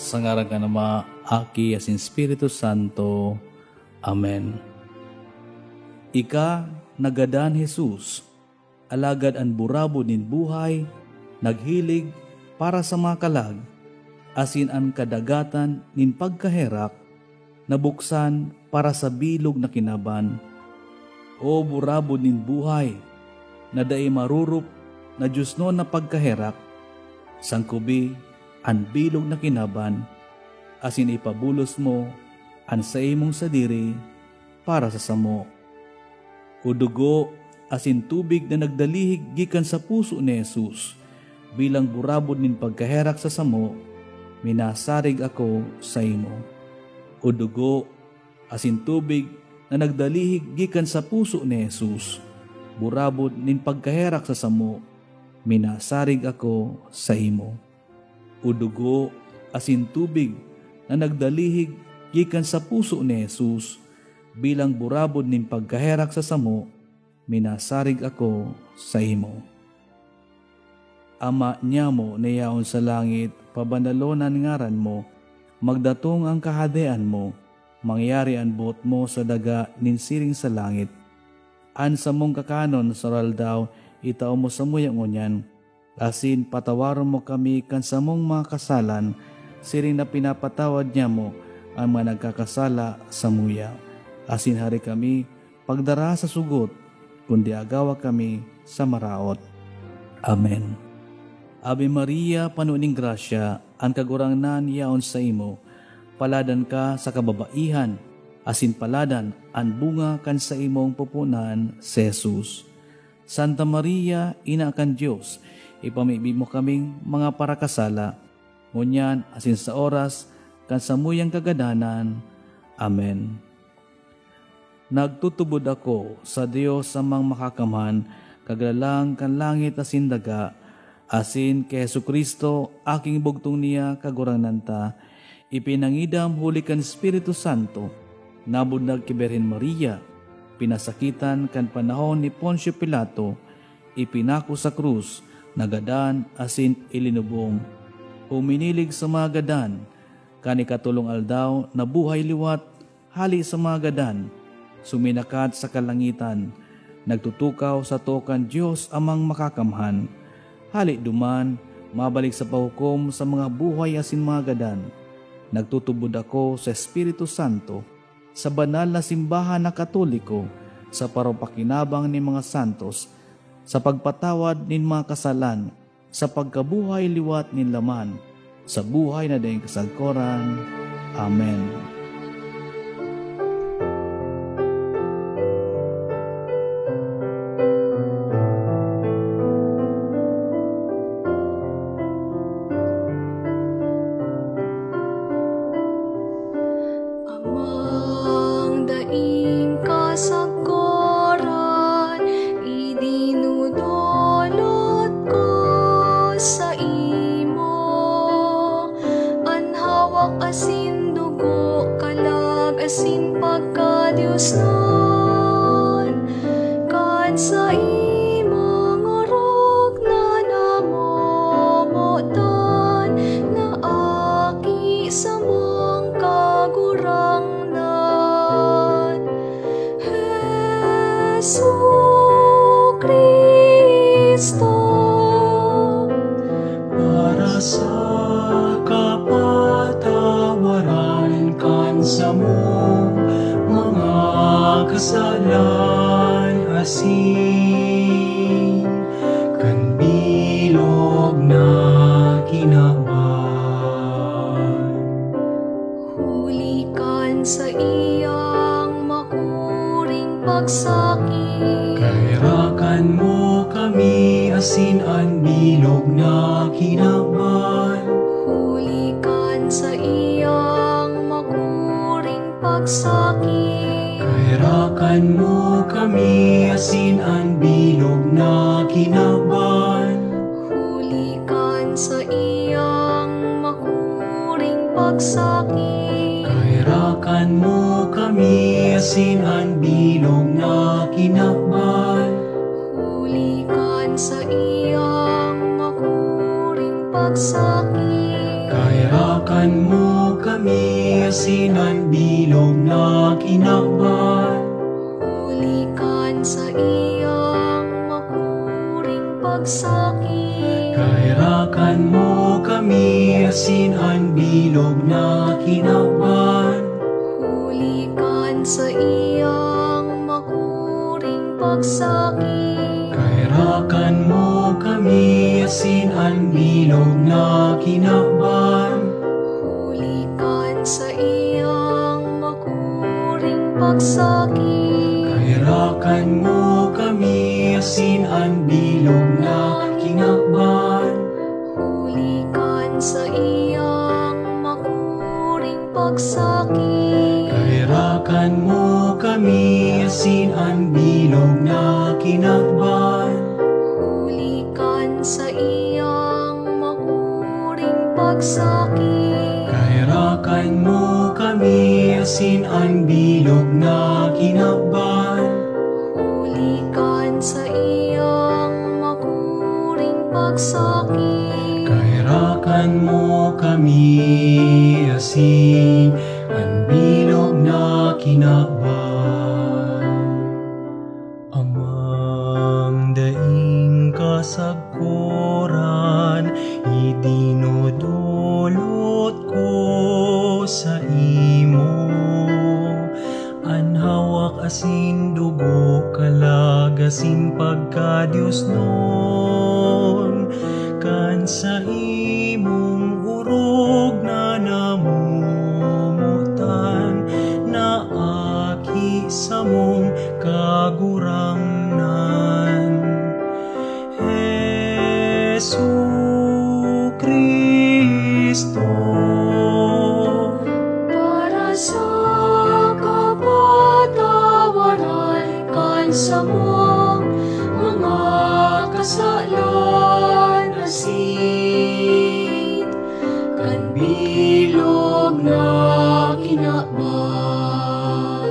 sa ngaran ka Ama, Aki, asin Espiritu Santo. Amen. Ika, nagadan Jesus, alagad an burabo nin buhay, naghilig para sa makalag, asin an kadagatan nin pagkaherak, nabuksan para sa bilog na kinaban. O burabo nin buhay, na daay marurup na Diyos noon na pagkaherak, sangkubi an bilog na kinaban, asin ipabulos mo an sa imong sadiri para sa samo. O dugo asin tubig na nagdalihig gikan sa puso ni Jesus, bilang burabod nin pagkaherak sa samo, minasarig ako sa imo. O dugo asin tubig na nagdalihig gikan sa puso ni Jesus, burabod nin pagkaherak sa samo, minasarig ako sa imo. O dugo asin tubig na nagdalihig gikan sa puso ni Jesus, bilang burabod nin pagkaherak sa samo, minasarig ako sa imo. Ama niya mo nayaon sa langit, pabandalonan ngaran mo, magdatong ang kahadean mo, mangyari ang buot mo sa daga ninsiring sa langit. An sa mong kakanon sa raldaw, itao mo sa muyang unyan, asin patawaron mo kami kan sa mong mga kasalan, siring na pinapatawad niya mo ang mga nagkakasala sa muya. Asin hari kami pagdara sa sugot, kundi agawa kami sa maraot. Amen. Ave Maria, panuning grasya, ang kagurangnan yaon sa imo, paladan ka sa kababaihan, asin paladan ang bunga kan sa imong pupunan si Jesus. Santa Maria, ina kan Diyos, ipamibig mo kaming mga parakasala, ngunyan asin sa oras kan sa muyang kagadanan. Amen. Nagtutubod ako sa Diyos sa mga makakamhan, kaglalang kan langit asin daga, asin kay Jesucristo aking bugtong niya kagurangnanta, ipinangidam huli kan Espiritu Santo, nabundag kay Birhen Maria, pinasakitan kan panahon ni Poncio Pilato, ipinako sa krus, nagadan asin ilinubong, uminilig sa mga gadan, kanikatulong aldaw na buhay liwat, hali sa mga gadan, suminakat sa kalangitan, nagtutukaw sa tokan Diyos amang makakamhan, hali duman, mabalik sa pahukom sa mga buhay asin mga gadan. Nagtutubod ako sa Espiritu Santo, sa banal na simbahan na Katoliko, sa paropakinabang ni mga santos, sa pagpatawad nin mga kasalan, sa pagkabuhay liwat nin laman, sa buhay na daing kasagkoran. Amen. Asin dugo kalag asin pagka Diyos nun, kan sa imong orog na namomotan, na aki sa mong kagurangnan. Jesucristo, para sa sa mong mga kasalan, asin kan bilog na kinaban. Huli kan sa iyang makuring pagsakit, kahirakan mo kami, asin ang bilog na kinaban. Huli kan sa iyang pagsakit, kahirakan mo kami, asin ang bilog na kinaban. Huli kan sa iyang makuring pagsakit, kahirakan mo kami, asin ang bilog na kinaban. Huli kan sa iyang makuring pagsakit, kahirakan mo asin ang bilog na kinakbal. Huli kan sa iyang makuring pagsakit. Kahirakan mo kami, asin ang bilog na kinakbal. Huli kan sa iyang makuring pagsakit. Kahirakan mo kami, asin ang bilog na kinakbal. Huli kan sa iyang makuring pagsakit. Kahirakan mo kami, asin ang bilog na kinakbal. Huli kan sa iyang makuring pagsakit. Kahirakan mo kami, asin ang bilog na kinakbal. Huli kan sa iyang makuring pagsakit. Kahirakan mo kami, asin ang bilog na kinakbal. Huli kan sa iyang makuring pagsakit. Kahirakan mo kami, asin ang bilog na kinakbal. Amang daing kasagkuran, idinudulot ko sa imo. Anhawak asin dugo, kalagasin pagka-Diyos nun. Kan sa imong urog na namumutan, na aki sa mong kagurangnan. Jesu Kristo, Para sa kapatawaran kan sa mong mga kasalan, asin kan bilog na kinakbal.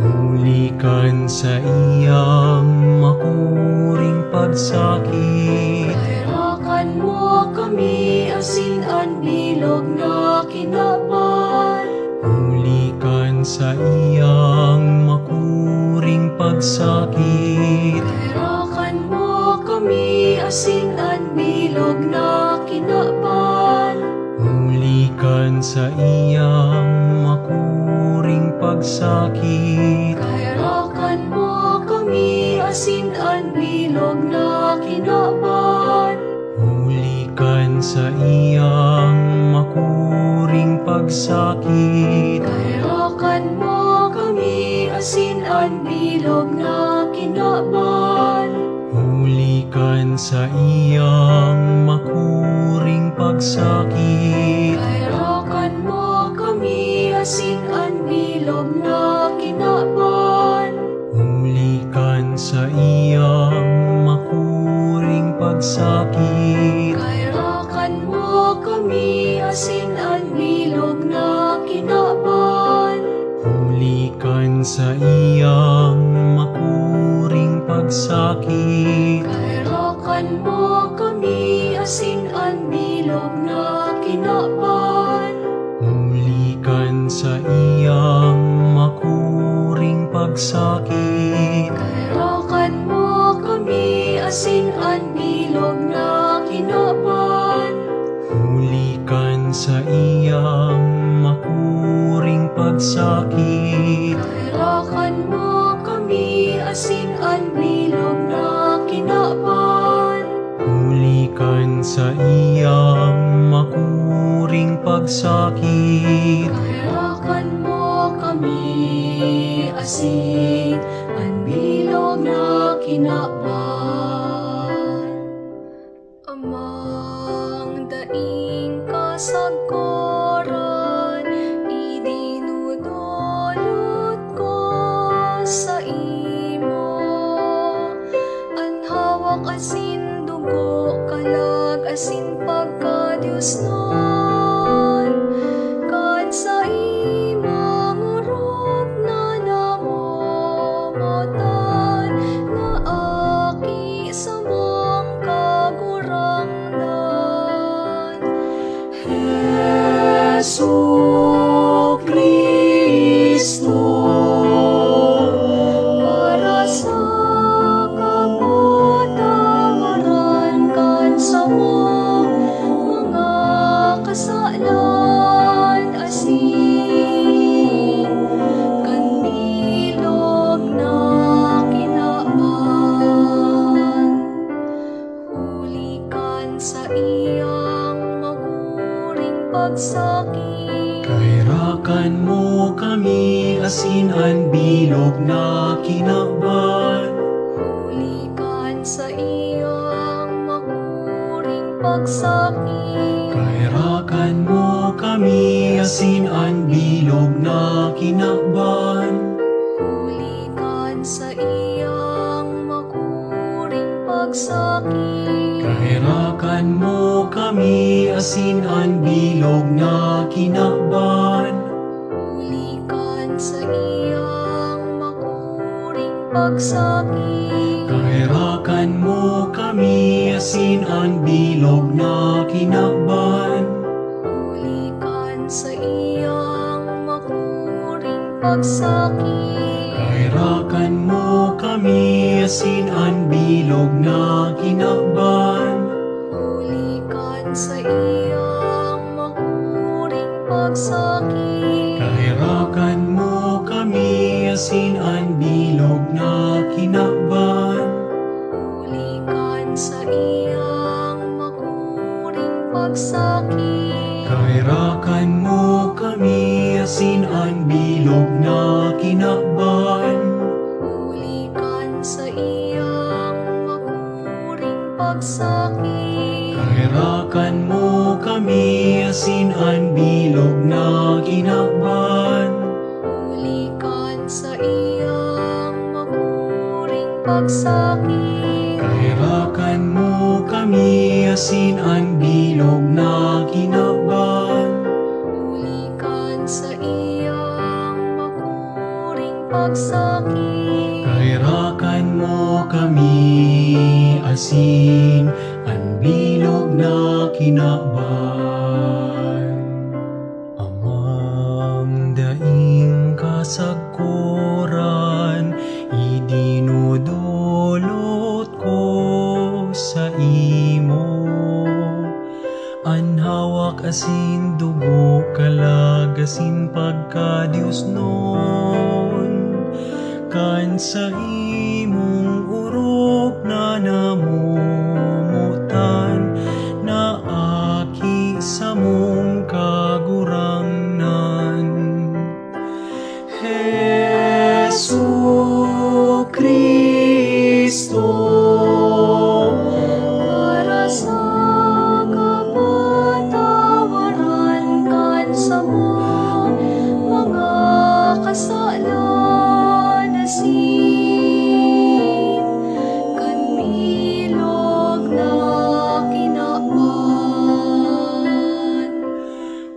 huli kan sa iyang makuring pagsakit. Kahirakan mo kami, asin ang bilog na kinakbal. Huli kan sa iyang makuring pagsakit. Kahirakan mo kami, asin ang bilog na kinakbal. Huli kan sa iyang makuring pagsakit. Kahirakan mo kami, asin ang bilog na kinakbal. Huli kan sa iyang makuring pagsakit. Kahirakan mo kami, asin ang bilog na kinakbal. Huli kan sa iyang makuring pagsakit. Kahirakan mo kami, asin ang bilog na kinakbal. Huli kan sa iyang makuring pagsakit. Kahirakan mo kami, asin ang bilog na kinakbal. Huli kan sa iyang makuring pagsakit. Kahirakan mo kami, asin ang bilog na kinakbal. Huli kan sa iyang makuring pagsakit. Kahirakan mo kami, asin ang bilog na kinakbal. Huli kan sa iyang makuring pagsakit. Kahirakan mo kami, asin ang bilog na kinakbal. Huli kan sa iyang makuring pagsakit. Kahirakan mo kami, asin ang bilog na kinakbal. Amang daing kasagkoran, idinudulot ko sa imo. Anhawak asin dugo, kalag asin pagka-Diyos nun. Kan sa imong urog na namumutan, na aki sa mong kagurangnan. Jesus pagsakit. Kahirakan mo kami, asin ang bilog na kinakban. Ulikan sa iyang makuring pagsakit. Kahirakan mo kami, asin ang bilog na kinakban. Ulikan sa iyang makuring pagsakit. Kahirakan mo kami, asin ang bilog na kinakban. Ulikan sa iyang makuring pagsakit. Kahirakan mo kami, asin ang bilog na kinakban. Ulikan sa iyang makuring pagsakit. Kahirakan mo kami, asin ang bilog na kinakban. Ulikan sa iyang makuring pagsakit. Kahirakan mo kami, asin ang bilog na kinakban. Ulikan sa iyang makuring pagsakit. Kahirakan mo kami, asin ang bilog na kinakban. Ulikan sa iyang makuring pagsakit. Kahirakan mo kami, asin ang bilog na kinakban. Amang daing kasagkuran, idinudulot ko sa imo. Anhawak asin dugo kalag asin pagka-Diyos nun. Kan sa imong urok na namumutan, na aki sa mong kagurangnan. Jesu Cristo, Para sa kapatawaran kan sa mga kasalan asin kan bilog na kinakban.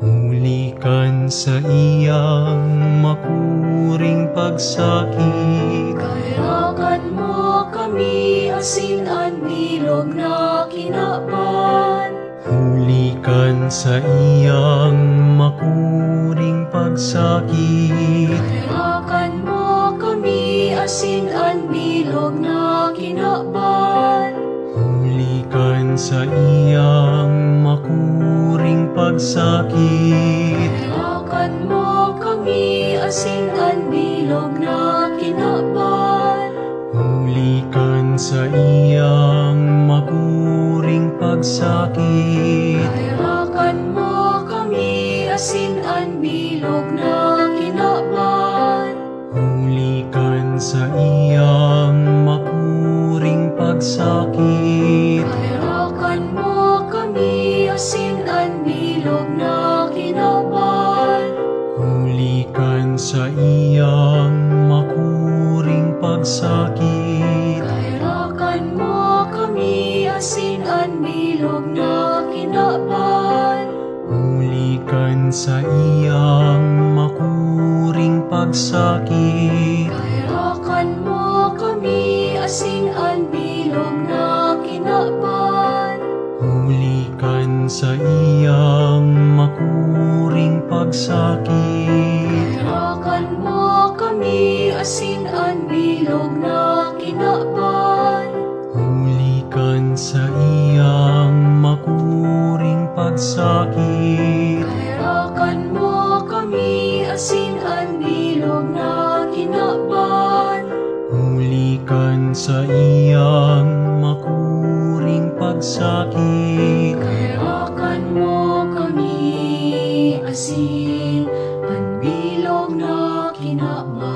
ulikan sa iyang makuring pagsakit. Kahirakan mo kami asin ang bilog na kinakban. Ulikan sa iyang makuring pagsakit. Kahirakan mo kami asin ang bilog na kinakban. Ulikan sa iyang makuring pagsakit. Kahirakan mo kami asin ang bilog na kinakban. Ulikan sa iyang makuring pagsakit. Kahirakan mo kami asin ang bilog na kinakban. Ulikan sa iyang makuring pagsakit. Kahirakan mo kami asin ang bilog na kinakban. Ulikan sa iyang makuring pagsakit. Kahirakan mo kami asin ang bilog na kinakban. Ulikan sa iyang makuring pagsakit. Kahirakan mo kami asin ang bilog na kinakban. Ulikan sa iyang makuring pagsakit. Kahirakan mo kami asin ang bilog na kinakban. Ulikan sa iyang makuring pagsakit. Kahirakan mo kami asin ang bilog na kinakban. Ulikan sa iyang makuring pagsakit. Kahirakan mo kami asin ang bilog na kinakban.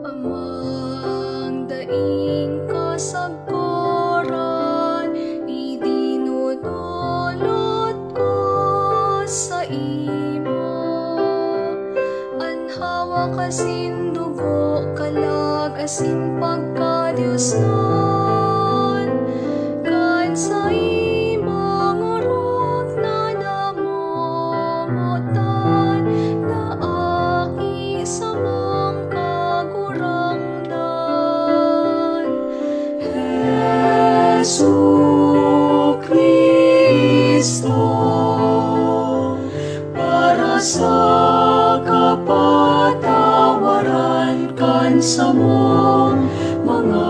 Amang daing kasagkuran, idinudulot ko sa imo. Anhawa kasin dugo kalag asin pagka Diyos nun, kan sa imong urok na namomutan, na aki sa mong kagurangdan. Jesu Kristo, para sa kapatawaran kan sa mong mga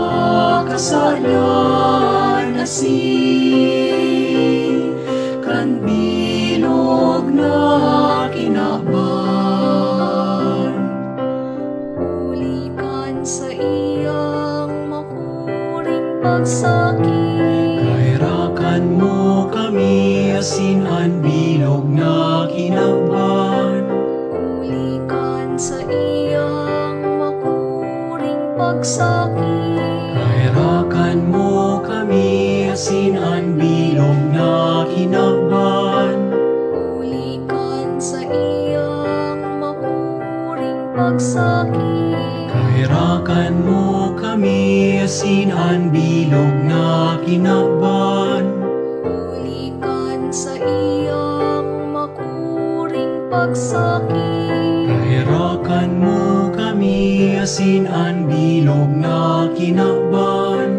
kasalan, asin kan bilog na kinaban. Uli kan sa iyang makuring pagsakit, Kahirakan mo kami, asin ang bilog na kinaban. uli kan sa iyang makuring pagsakit, Kahirakan mo kami, asin ang bilog na kinaban. uli kan sa iyang makuring pagsakit, Kahirakan mo kami, asin ang bilog na kinaban. uli kan sa iyang makuring pagsakit, Kahirakan mo kami, asin ang bilog na kinaban.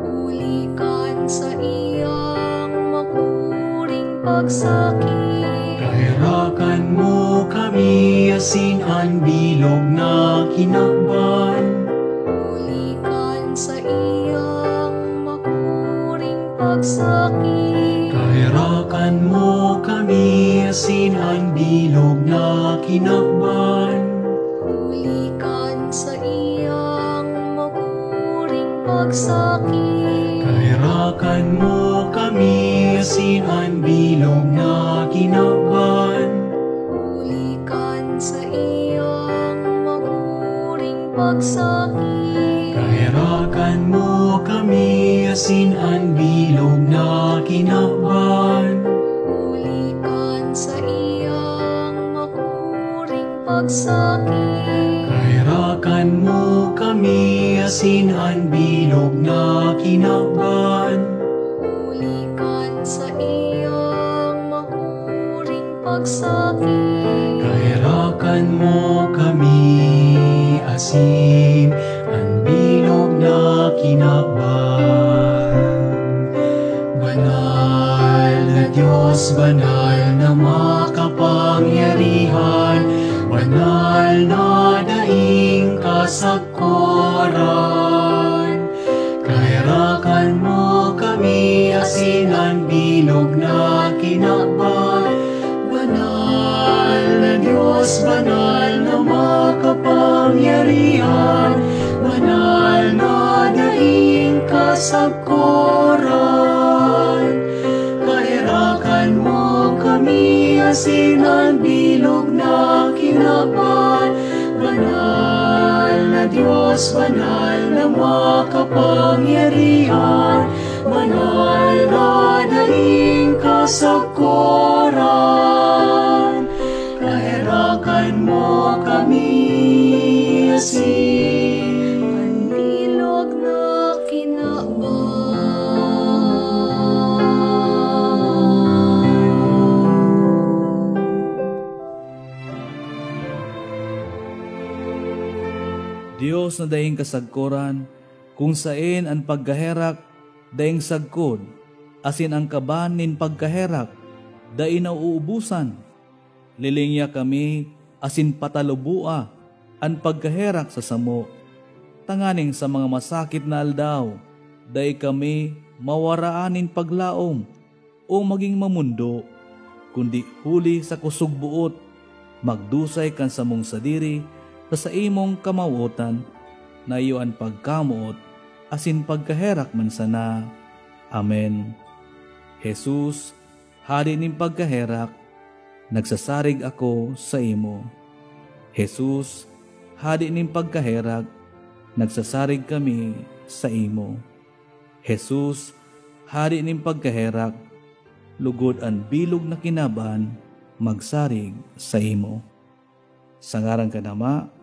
uli kan sa iyang makuring pagsakit, Kahirakan mo kami, asin ang bilog na kinaban. uli kan sa iyang makuring pagsakit, Kahirakan mo kami, asin ang bilog na kinaban. uli kan sa iyang makuring pagsakit, Kahirakan mo kami, asin ang bilog na kinaban. uli kan sa iyang makuring pagsakit, Kahirakan mo kami, asin ang bilog na kinaban. uli kan sa iyang makuring pagsakit, Kahirakan mo kami, asin ang bilog na kinaban. uli kan sa iyang makuring pagsakit, Kahirakan mo kami, asin ang bilog na kinaban. Banal na Diyos, banal na makapangyarihan, banal na daing kasagkuran. Kahirakan mo kami, asin ang bilog na kinaban. Banal na Diyos, banal na makapangyarihan, banal na daing kasagkuran. Kahirakan mo kami, asin ang bilog na kinaban. Banal na Diyos, banal na makapangyarihan, banal na daing kasagkuran. Kahirakan mo kami, asin ang bilog na kinaban. Dios na daing kasagkuran, kung sain ang pagkaherak, daing sagkod, asin ang kaban nin pagkaherak, daing nauubusan. Lilingya kami, asin patalubua, ang pagkaherak sa samo. Tanganing sa mga masakit na aldaw, daing kami mawaraanin paglaom, o maging mamundo, kundi huli sa kusugbuot, magdusay kan sa mong sadiri, sa imong kamawutan, na iyo ang pagkamuot, asin pagkaherak man sana. Amen. Jesus, hari ning pagkaherak, nagsasarig ako sa imo. Jesus, hari ning pagkaherak, nagsasarig kami sa imo. Jesus, hari ning pagkaherak, lugod ang bilog na kinaban, magsarig sa imo. Sa ngaran ka Ama,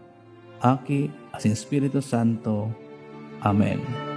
Aki, asin Espiritu Santo. Amen.